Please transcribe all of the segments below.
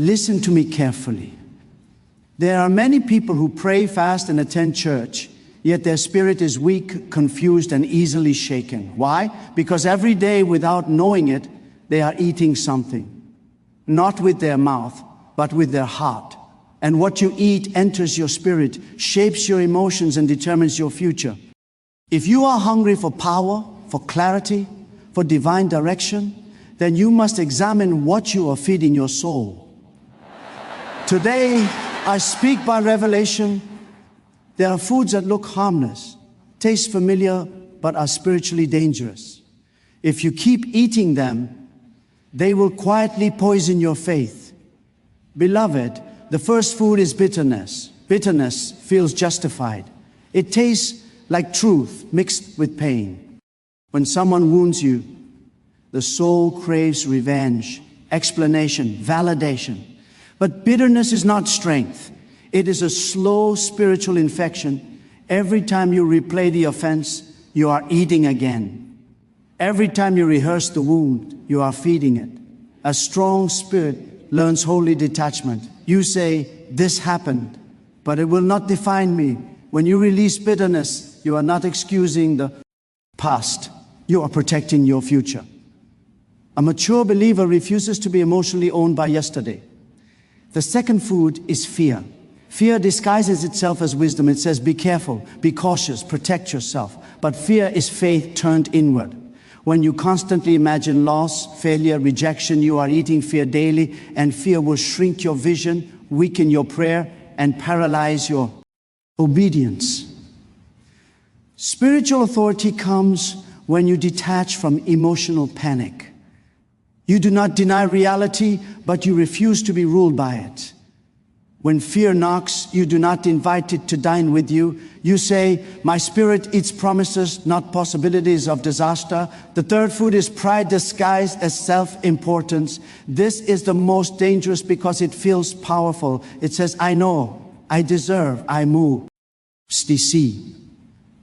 Listen to me carefully. There are many people who pray, fast, and attend church, yet their spirit is weak, confused, and easily shaken. Why? Because every day, without knowing it, they are eating something. Not with their mouth, but with their heart. And what you eat enters your spirit, shapes your emotions, and determines your future. If you are hungry for power, for clarity, for divine direction, then you must examine what you are feeding your soul. Today, I speak by revelation. There are foods that look harmless, taste familiar, but are spiritually dangerous. If you keep eating them, they will quietly poison your faith. Beloved, the first food is bitterness. Bitterness feels justified. It tastes like truth mixed with pain. When someone wounds you, the soul craves revenge, explanation, validation. But bitterness is not strength. It is a slow spiritual infection. Every time you replay the offense, you are eating again. Every time you rehearse the wound, you are feeding it. A strong spirit learns holy detachment. You say, this happened, but it will not define me. When you release bitterness, you are not excusing the past. You are protecting your future. A mature believer refuses to be emotionally owned by yesterday. The second food is fear. Fear disguises itself as wisdom. It says, be careful, be cautious, protect yourself. But fear is faith turned inward. When you constantly imagine loss, failure, rejection, you are eating fear daily, and fear will shrink your vision, weaken your prayer, and paralyze your obedience. Spiritual authority comes when you detach from emotional panic. You do not deny reality, but you refuse to be ruled by it. When fear knocks, you do not invite it to dine with you. You say, my spirit eats promises, not possibilities of disaster. The third food is pride disguised as self-importance. This is the most dangerous because it feels powerful. It says, I know, I deserve, I move. DC.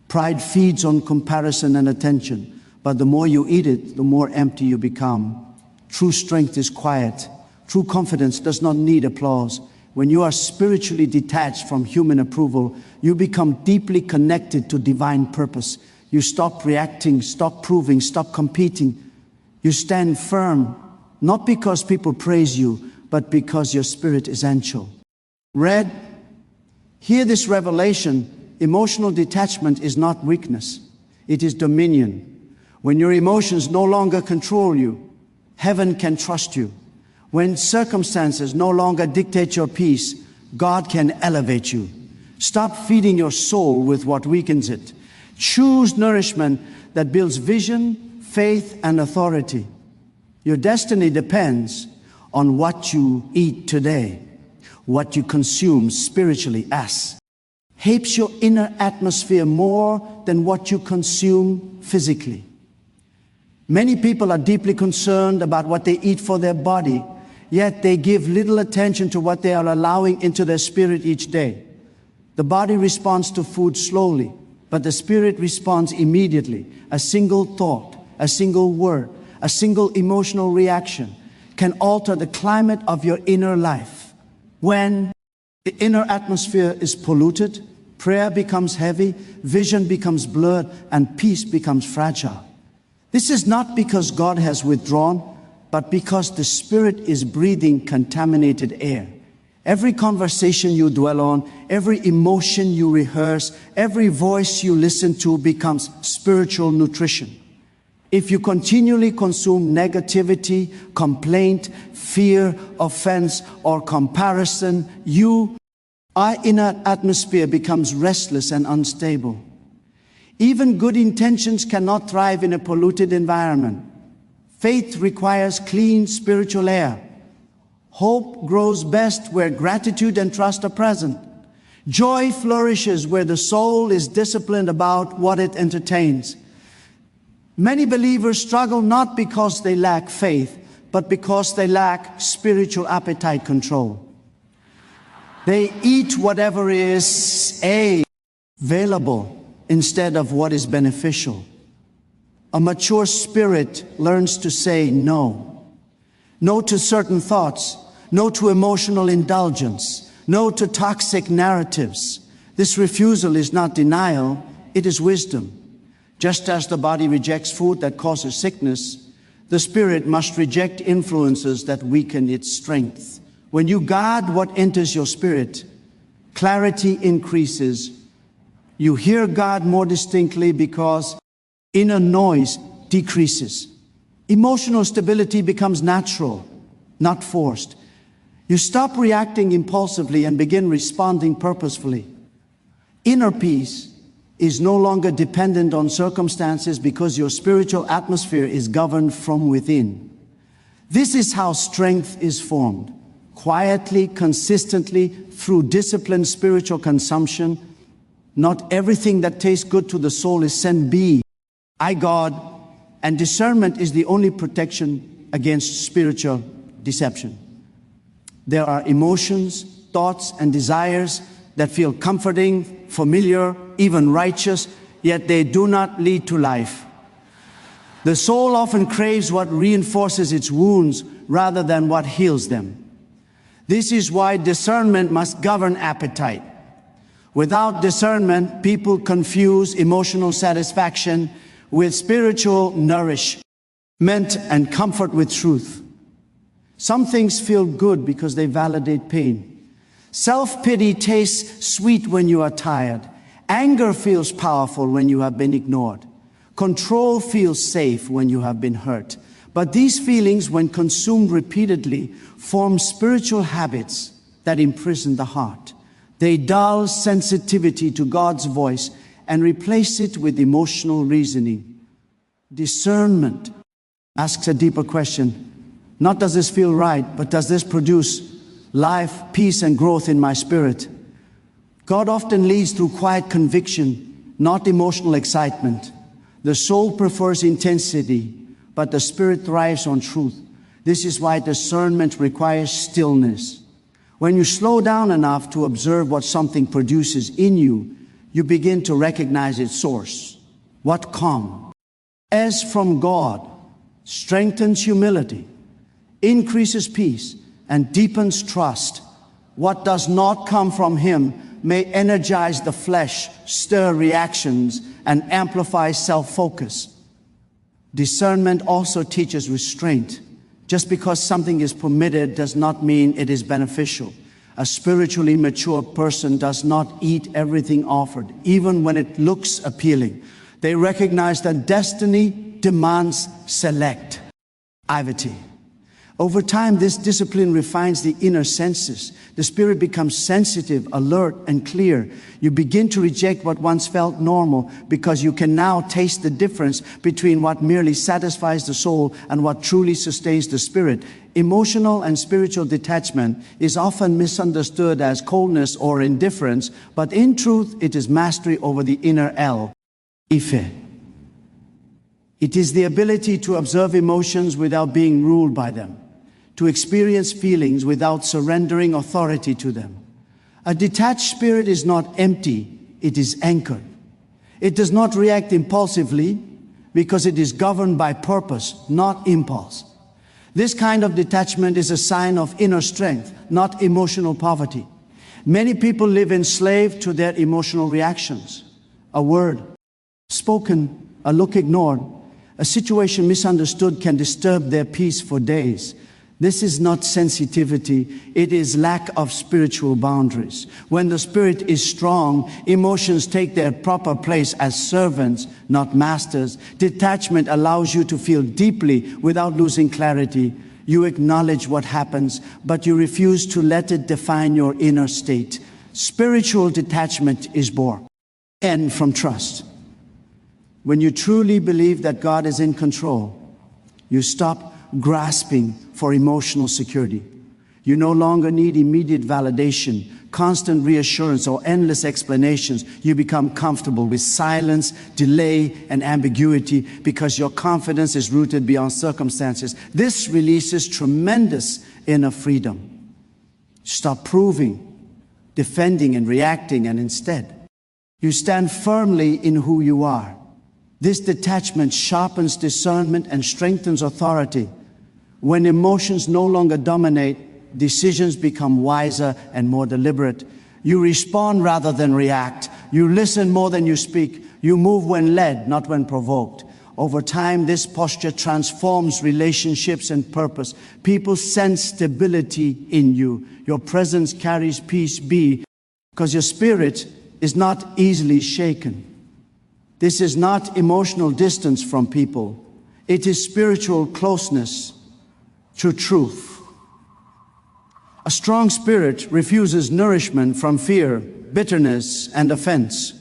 Pride feeds on comparison and attention, but the more you eat it, the more empty you become. True strength is quiet. True confidence does not need applause. When you are spiritually detached from human approval, you become deeply connected to divine purpose. You stop reacting, stop proving, stop competing. You stand firm, not because people praise you, but because your spirit is essential. Red, hear this revelation. Emotional detachment is not weakness. It is dominion. When your emotions no longer control you, heaven can trust you. When circumstances no longer dictate your peace, God can elevate you. Stop feeding your soul with what weakens it. Choose nourishment that builds vision, faith, and authority. Your destiny depends on what you eat today, what you consume spiritually as. Shapes your inner atmosphere more than what you consume physically. Many people are deeply concerned about what they eat for their body, yet they give little attention to what they are allowing into their spirit each day. The body responds to food slowly, but the spirit responds immediately. A single thought, a single word, a single emotional reaction can alter the climate of your inner life. When the inner atmosphere is polluted, prayer becomes heavy, vision becomes blurred, and peace becomes fragile. This is not because God has withdrawn, but because the Spirit is breathing contaminated air. Every conversation you dwell on, every emotion you rehearse, every voice you listen to becomes spiritual nutrition. If you continually consume negativity, complaint, fear, offense, or comparison, our inner atmosphere becomes restless and unstable. Even good intentions cannot thrive in a polluted environment. Faith requires clean spiritual air. Hope grows best where gratitude and trust are present. Joy flourishes where the soul is disciplined about what it entertains. Many believers struggle not because they lack faith, but because they lack spiritual appetite control. They eat whatever is available instead of what is beneficial. A mature spirit learns to say no. No to certain thoughts, No to emotional indulgence. No to toxic narratives. This refusal is not denial, it is wisdom. Just as the body rejects food that causes sickness, the spirit must reject influences that weaken its strength. When you guard what enters your spirit, clarity increases. You hear God more distinctly because inner noise decreases. Emotional stability becomes natural, not forced. You stop reacting impulsively and begin responding purposefully. Inner peace is no longer dependent on circumstances because your spiritual atmosphere is governed from within. This is how strength is formed. Quietly, consistently, through disciplined spiritual consumption. Not everything that tastes good to the soul is sent be. I, God, and discernment is the only protection against spiritual deception. There are emotions, thoughts, and desires that feel comforting, familiar, even righteous, yet they do not lead to life. The soul often craves what reinforces its wounds rather than what heals them. This is why discernment must govern appetite. Without discernment, people confuse emotional satisfaction with spiritual nourishment and comfort with truth. Some things feel good because they validate pain. Self-pity tastes sweet when you are tired. Anger feels powerful when you have been ignored. Control feels safe when you have been hurt. But these feelings, when consumed repeatedly, form spiritual habits that imprison the heart. They dull sensitivity to God's voice and replace it with emotional reasoning. Discernment asks a deeper question. Not does this feel right, but does this produce life, peace, and growth in my spirit? God often leads through quiet conviction, not emotional excitement. The soul prefers intensity, but the spirit thrives on truth. This is why discernment requires stillness. When you slow down enough to observe what something produces in you, you begin to recognize its source. What comes as from God strengthens humility, increases peace, and deepens trust. What does not come from Him may energize the flesh, stir reactions, and amplify self-focus. Discernment also teaches restraint. Just because something is permitted does not mean it is beneficial. A spiritually mature person does not eat everything offered, even when it looks appealing. They recognize that destiny demands selectivity. Over time, this discipline refines the inner senses. The spirit becomes sensitive, alert, and clear. You begin to reject what once felt normal because you can now taste the difference between what merely satisfies the soul and what truly sustains the spirit. Emotional and spiritual detachment is often misunderstood as coldness or indifference, but in truth, it is mastery over the inner Ife. It is the ability to observe emotions without being ruled by them, to experience feelings without surrendering authority to them. A detached spirit is not empty, it is anchored. It does not react impulsively because it is governed by purpose, not impulse. This kind of detachment is a sign of inner strength, not emotional poverty. Many people live enslaved to their emotional reactions. A word spoken, a look ignored, a situation misunderstood can disturb their peace for days. This is not sensitivity, it is lack of spiritual boundaries. When the spirit is strong, emotions take their proper place as servants, not masters. Detachment allows you to feel deeply without losing clarity. You acknowledge what happens, but you refuse to let it define your inner state. Spiritual detachment is born from trust. When you truly believe that God is in control, you stop grasping for emotional security. You no longer need immediate validation, constant reassurance, or endless explanations. You become comfortable with silence, delay, and ambiguity because your confidence is rooted beyond circumstances. This releases tremendous inner freedom. Stop proving, defending, and reacting, and instead, you stand firmly in who you are. This detachment sharpens discernment and strengthens authority. When emotions no longer dominate, decisions become wiser and more deliberate. You respond rather than react. You listen more than you speak. You move when led, not when provoked. Over time, this posture transforms relationships and purpose. People sense stability in you. Your presence carries peace because your spirit is not easily shaken. This is not emotional distance from people. It is spiritual closeness to truth. A strong spirit refuses nourishment from fear, bitterness, and offense,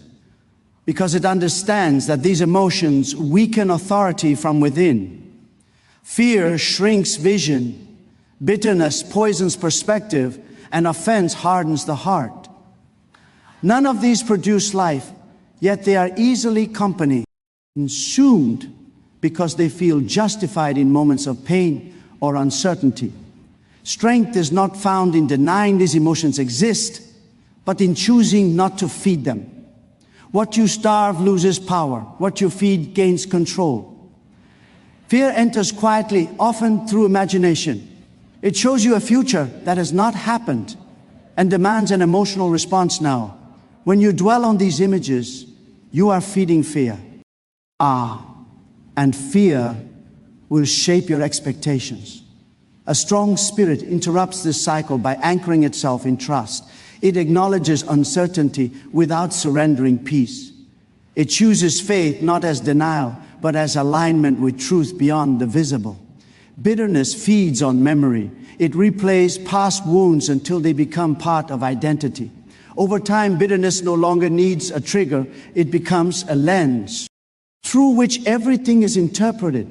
because it understands that these emotions weaken authority from within. Fear shrinks vision, bitterness poisons perspective, and offense hardens the heart. None of these produce life, yet they are easily consumed because they feel justified in moments of pain or uncertainty. Strength is not found in denying these emotions exist, but in choosing not to feed them. What you starve loses power. What you feed gains control. Fear enters quietly, often through imagination. It shows you a future that has not happened and demands an emotional response now. When you dwell on these images, you are feeding fear. And fear will shape your expectations. A strong spirit interrupts this cycle by anchoring itself in trust. It acknowledges uncertainty without surrendering peace. It chooses faith not as denial, but as alignment with truth beyond the visible. Bitterness feeds on memory. It replays past wounds until they become part of identity. Over time, bitterness no longer needs a trigger. It becomes a lens through which everything is interpreted.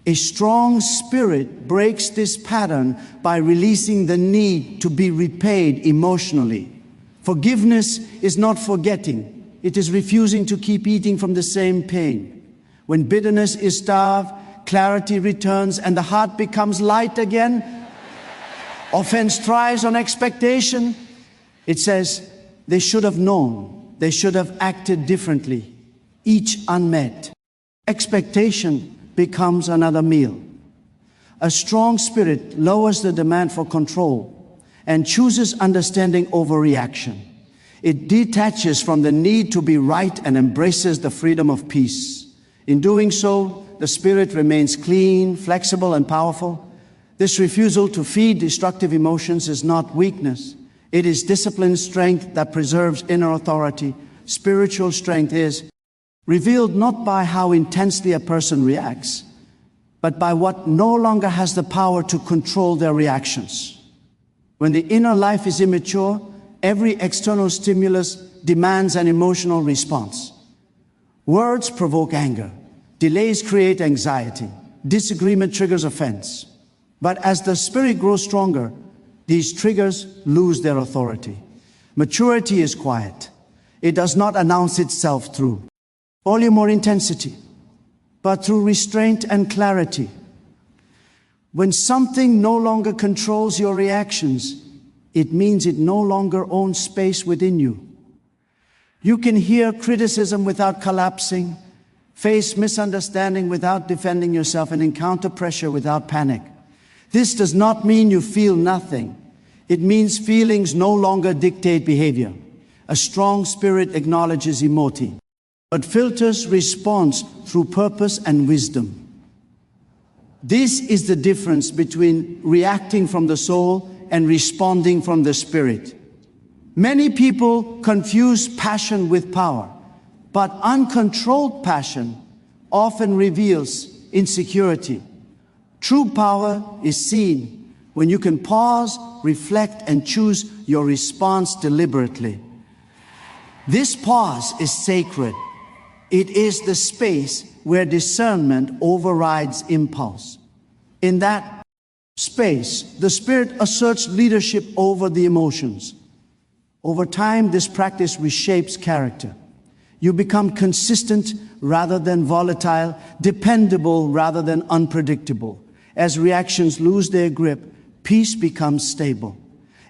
A strong spirit breaks this pattern by releasing the need to be repaid emotionally. Forgiveness is not forgetting. It is refusing to keep eating from the same pain. When bitterness is starved, clarity returns and the heart becomes light again. Offense thrives on expectation. It says, they should have known. They should have acted differently. Each unmet expectation becomes another meal. A strong spirit lowers the demand for control and chooses understanding over reaction. It detaches from the need to be right and embraces the freedom of peace. In doing so, the spirit remains clean, flexible, and powerful. This refusal to feed destructive emotions is not weakness. It is disciplined strength that preserves inner authority. Spiritual strength is revealed not by how intensely a person reacts, but by what no longer has the power to control their reactions. When the inner life is immature, every external stimulus demands an emotional response. Words provoke anger. Delays create anxiety. Disagreement triggers offense. But as the spirit grows stronger, these triggers lose their authority. Maturity is quiet. It does not announce itself through volume or intensity, but through restraint and clarity. When something no longer controls your reactions, it means it no longer owns space within you. You can hear criticism without collapsing, face misunderstanding without defending yourself, and encounter pressure without panic. This does not mean you feel nothing. It means feelings no longer dictate behavior. A strong spirit acknowledges emotion, but filters response through purpose and wisdom. This is the difference between reacting from the soul and responding from the spirit. Many people confuse passion with power, but uncontrolled passion often reveals insecurity. True power is seen when you can pause, reflect, and choose your response deliberately. This pause is sacred. It is the space where discernment overrides impulse. In that space, the spirit asserts leadership over the emotions. Over time, this practice reshapes character. You become consistent rather than volatile, dependable rather than unpredictable. As reactions lose their grip, peace becomes stable.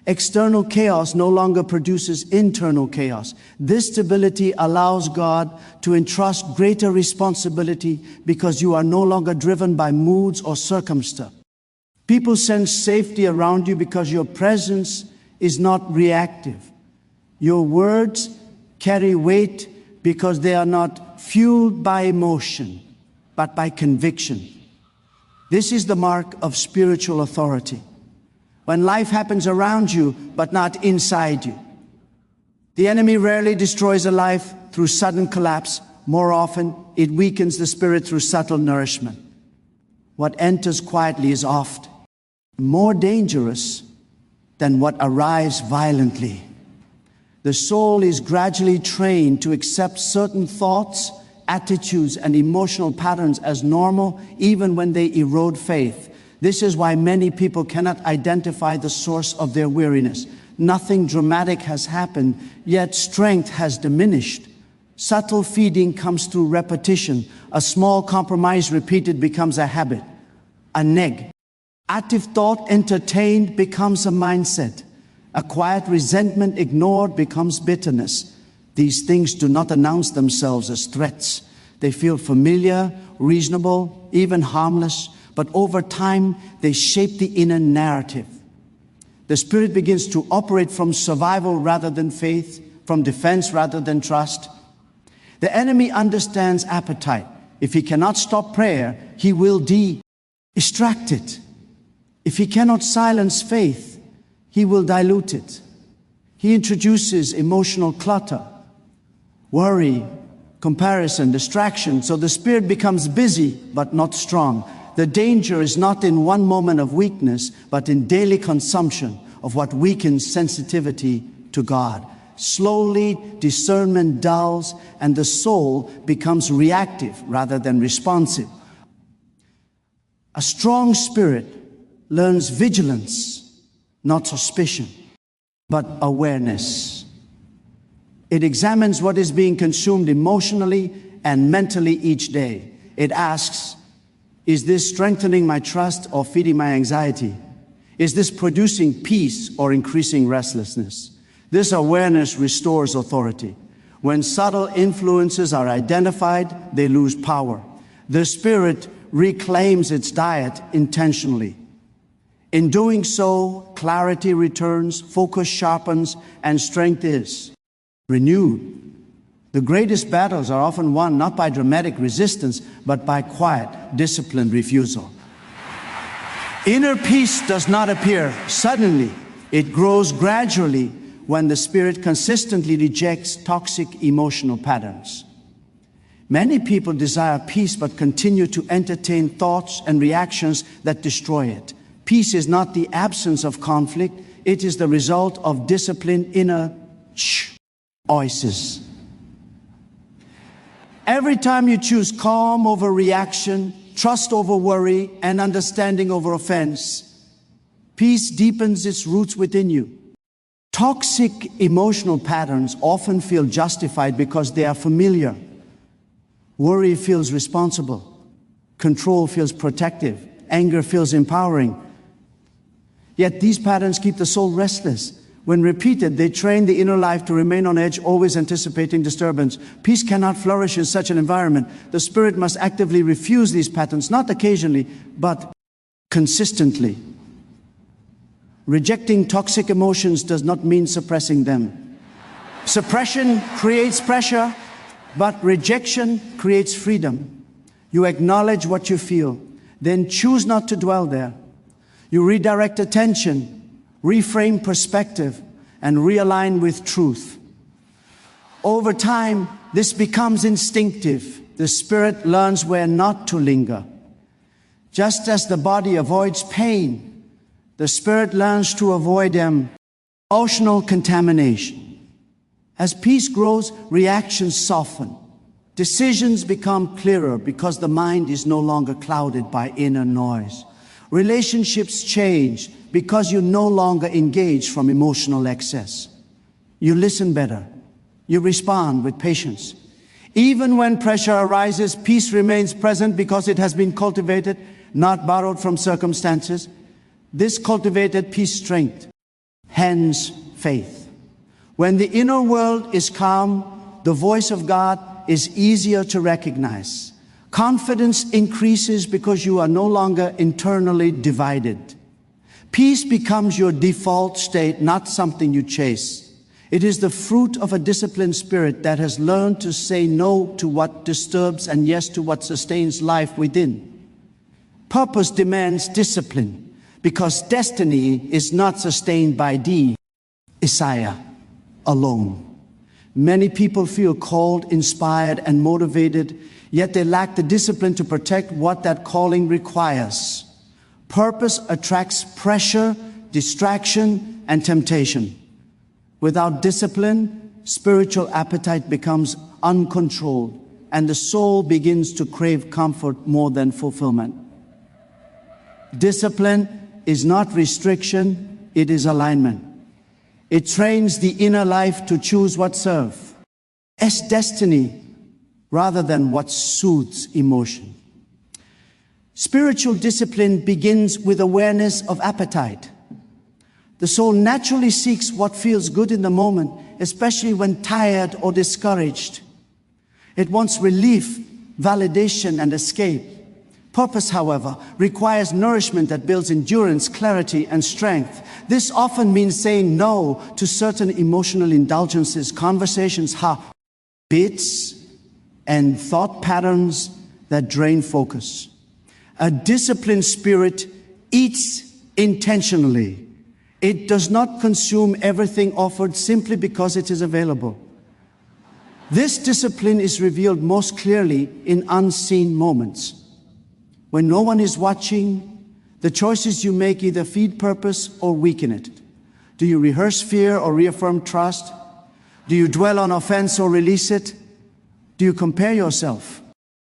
External chaos no longer produces internal chaos. This stability allows God to entrust greater responsibility because you are no longer driven by moods or circumstance. People sense safety around you because your presence is not reactive. Your words carry weight because they are not fueled by emotion, but by conviction. This is the mark of spiritual authority. When life happens around you, but not inside you. The enemy rarely destroys a life through sudden collapse. More often, it weakens the spirit through subtle nourishment. What enters quietly is oft more dangerous than what arrives violently. The soul is gradually trained to accept certain thoughts, attitudes, and emotional patterns as normal, even when they erode faith. This is why many people cannot identify the source of their weariness. Nothing dramatic has happened, yet strength has diminished. Subtle feeding comes through repetition. A small compromise repeated becomes a habit, a neg. Active thought entertained becomes a mindset. A quiet resentment ignored becomes bitterness. These things do not announce themselves as threats. They feel familiar, reasonable, even harmless, but over time they shape the inner narrative. The spirit begins to operate from survival rather than faith, from defense rather than trust. The enemy understands appetite. If he cannot stop prayer, he will distract it. If he cannot silence faith, he will dilute it. He introduces emotional clutter, worry, comparison, distraction, so the spirit becomes busy but not strong. The danger is not in one moment of weakness, but in daily consumption of what weakens sensitivity to God. Slowly, discernment dulls and the soul becomes reactive rather than responsive. A strong spirit learns vigilance, not suspicion, but awareness. It examines what is being consumed emotionally and mentally each day. It asks, is this strengthening my trust or feeding my anxiety? Is this producing peace or increasing restlessness? This awareness restores authority. When subtle influences are identified, they lose power. The spirit reclaims its diet intentionally. In doing so, clarity returns, focus sharpens, and strength is renewed. The greatest battles are often won not by dramatic resistance, but by quiet, disciplined refusal. Inner peace does not appear suddenly. It grows gradually when the spirit consistently rejects toxic emotional patterns. Many people desire peace but continue to entertain thoughts and reactions that destroy it. Peace is not the absence of conflict, it is the result of disciplined inner voices. Every time you choose calm over reaction, trust over worry, and understanding over offense, peace deepens its roots within you. Toxic emotional patterns often feel justified because they are familiar. Worry feels responsible. Control feels protective. Anger feels empowering. Yet these patterns keep the soul restless. When repeated, they train the inner life to remain on edge, always anticipating disturbance. Peace cannot flourish in such an environment. The spirit must actively refuse these patterns, not occasionally, but consistently. Rejecting toxic emotions does not mean suppressing them. Suppression creates pressure, but rejection creates freedom. You acknowledge what you feel, then choose not to dwell there. You redirect attention, reframe perspective, and realign with truth. Over time, this becomes instinctive. The spirit learns where not to linger. Just as the body avoids pain, the spirit learns to avoid emotional contamination. As peace grows, reactions soften. Decisions become clearer because the mind is no longer clouded by inner noise. Relationships change because you no longer engage from emotional excess. You listen better. You respond with patience. Even when pressure arises, peace remains present because it has been cultivated, not borrowed from circumstances. This cultivated peace strength, hence faith. When the inner world is calm, the voice of God is easier to recognize. Confidence increases because you are no longer internally divided. Peace becomes your default state, not something you chase. It is the fruit of a disciplined spirit that has learned to say no to what disturbs and yes to what sustains life within. Purpose demands discipline because destiny is not sustained by Isaiah alone. Many people feel called, inspired, and motivated, yet they lack the discipline to protect what that calling requires. Purpose attracts pressure, distraction, and temptation. Without discipline, spiritual appetite becomes uncontrolled, and the soul begins to crave comfort more than fulfillment. Discipline is not restriction, it is alignment. It trains the inner life to choose what serves as destiny rather than what soothes emotion. Spiritual discipline begins with awareness of appetite. The soul naturally seeks what feels good in the moment, especially when tired or discouraged. It wants relief, validation, and escape. Purpose, however, requires nourishment that builds endurance, clarity, and strength. This often means saying no to certain emotional indulgences, conversations, habits, and thought patterns that drain focus. A disciplined spirit eats intentionally. It does not consume everything offered simply because it is available. This discipline is revealed most clearly in unseen moments. When no one is watching, the choices you make either feed purpose or weaken it. Do you rehearse fear or reaffirm trust? Do you dwell on offense or release it? Do you compare yourself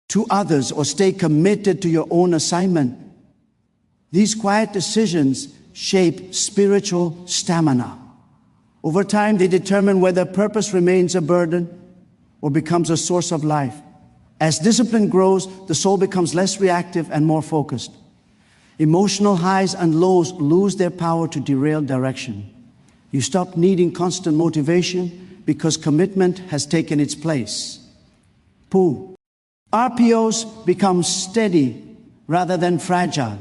to others or stay committed to your own assignment? These quiet decisions shape spiritual stamina. Over time, they determine whether purpose remains a burden or becomes a source of life. As discipline grows, the soul becomes less reactive and more focused. Emotional highs and lows lose their power to derail direction. You stop needing constant motivation because commitment has taken its place. RPOs become steady rather than fragile.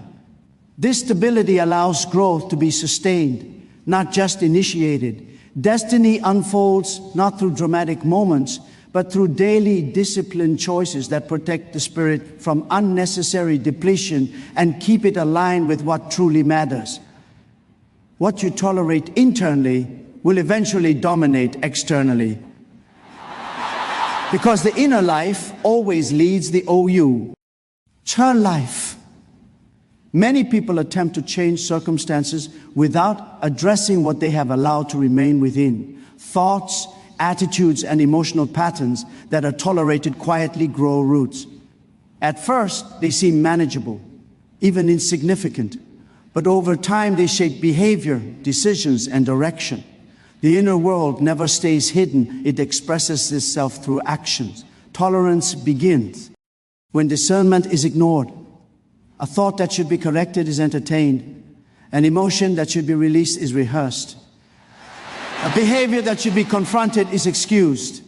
This stability allows growth to be sustained, not just initiated. Destiny unfolds not through dramatic moments, but through daily disciplined choices that protect the spirit from unnecessary depletion and keep it aligned with what truly matters. What you tolerate internally will eventually dominate externally. Because the inner life always leads the OU. Churn life. Many people attempt to change circumstances without addressing what they have allowed to remain within. Thoughts, attitudes, and emotional patterns that are tolerated quietly grow roots. At first, they seem manageable, even insignificant, but over time they shape behavior, decisions, and direction. The inner world never stays hidden. It expresses itself through actions. Tolerance begins when discernment is ignored. A thought that should be corrected is entertained. An emotion that should be released is rehearsed. A behavior that should be confronted is excused.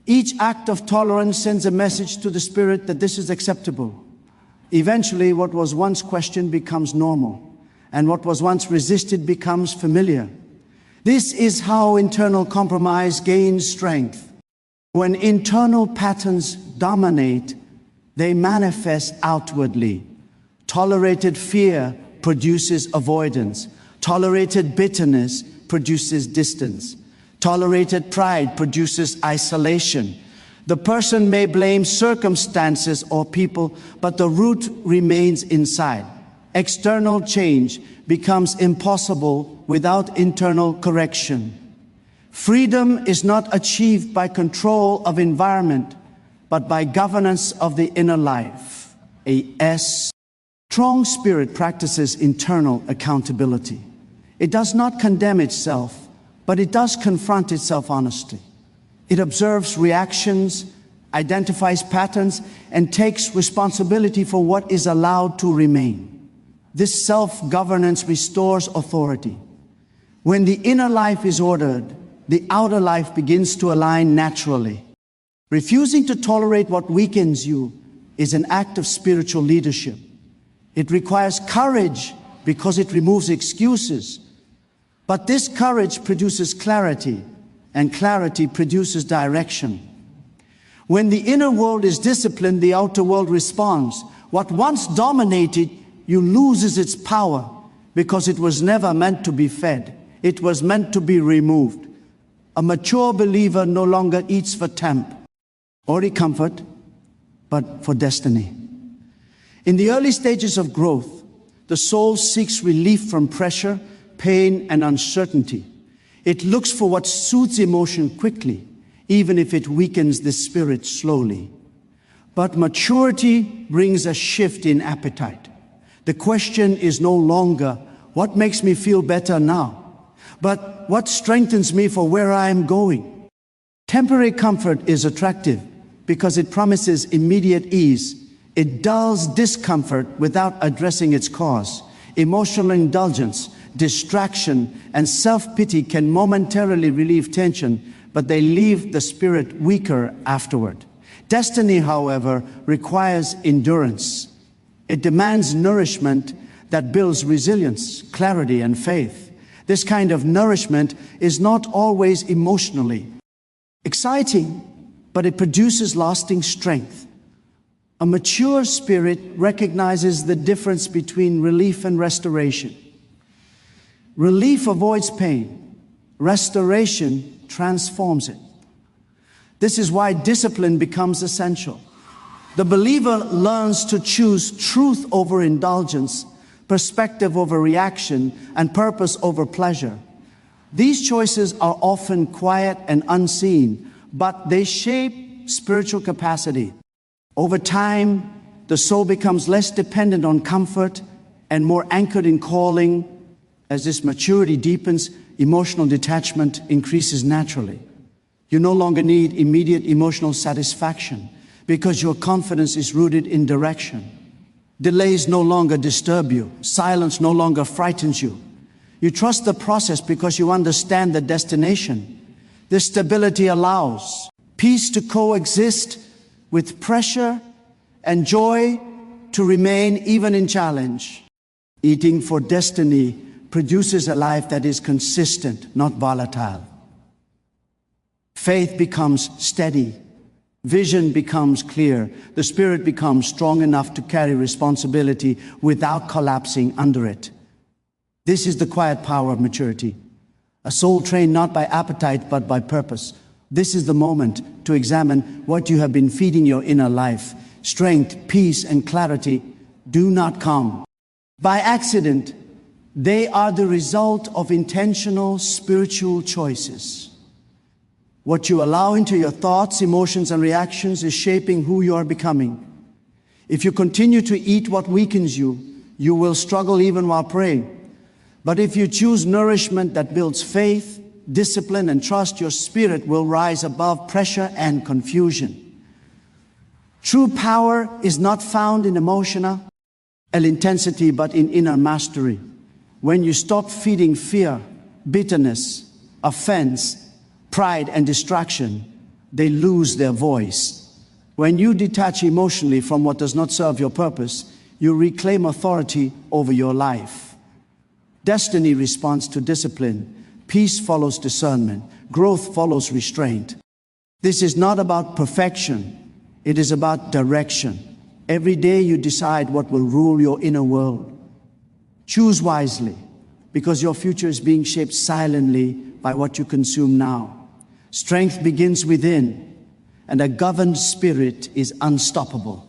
Each act of tolerance sends a message to the spirit that this is acceptable. Eventually, what was once questioned becomes normal, and what was once resisted becomes familiar. This is how internal compromise gains strength. When internal patterns dominate, they manifest outwardly. Tolerated fear produces avoidance. Tolerated bitterness produces distance. Tolerated pride produces isolation. The person may blame circumstances or people, but the root remains inside. External change becomes impossible without internal correction. Freedom is not achieved by control of environment, but by governance of the inner life. A strong spirit practices internal accountability. It does not condemn itself, but it does confront itself honestly. It observes reactions, identifies patterns, and takes responsibility for what is allowed to remain. This self-governance restores authority. When the inner life is ordered, the outer life begins to align naturally. Refusing to tolerate what weakens you is an act of spiritual leadership. It requires courage because it removes excuses. But this courage produces clarity, and clarity produces direction. When the inner world is disciplined, the outer world responds. What once dominated you loses its power because it was never meant to be fed. It was meant to be removed. A mature believer no longer eats for temp or comfort, but for destiny. In the early stages of growth, the soul seeks relief from pressure, pain, and uncertainty. It looks for what soothes emotion quickly, even if it weakens the spirit slowly. But maturity brings a shift in appetite. The question is no longer, what makes me feel better now? But what strengthens me for where I am going? Temporary comfort is attractive because it promises immediate ease. It dulls discomfort without addressing its cause. Emotional indulgence, distraction, and self-pity can momentarily relieve tension, but they leave the spirit weaker afterward. Destiny, however, requires endurance. It demands nourishment that builds resilience, clarity, and faith. This kind of nourishment is not always emotionally exciting, but it produces lasting strength. A mature spirit recognizes the difference between relief and restoration. Relief avoids pain. Restoration transforms it. This is why discipline becomes essential. The believer learns to choose truth over indulgence, perspective over reaction, and purpose over pleasure. These choices are often quiet and unseen, but they shape spiritual capacity. Over time, the soul becomes less dependent on comfort and more anchored in calling. As this maturity deepens, emotional detachment increases naturally. You no longer need immediate emotional satisfaction because your confidence is rooted in direction. Delays no longer disturb you. Silence no longer frightens you. You trust the process because you understand the destination. This stability allows peace to coexist with pressure and joy to remain even in challenge. Eating for destiny produces a life that is consistent, not volatile. Faith becomes steady. Vision becomes clear. The spirit becomes strong enough to carry responsibility without collapsing under it. This is the quiet power of maturity. A soul trained not by appetite but by purpose. This is the moment to examine what you have been feeding your inner life. Strength, peace, and clarity do not come by accident. They are the result of intentional spiritual choices. What you allow into your thoughts, emotions, and reactions is shaping who you are becoming. If you continue to eat what weakens you, you will struggle even while praying. But if you choose nourishment that builds faith, discipline, and trust, your spirit will rise above pressure and confusion. True power is not found in emotional intensity, but in inner mastery. When you stop feeding fear, bitterness, offense, pride, and distraction, they lose their voice. When you detach emotionally from what does not serve your purpose, you reclaim authority over your life. Destiny responds to discipline. Peace follows discernment. Growth follows restraint. This is not about perfection. It is about direction. Every day you decide what will rule your inner world. Choose wisely, because your future is being shaped silently by what you consume now. Strength begins within, and a governed spirit is unstoppable.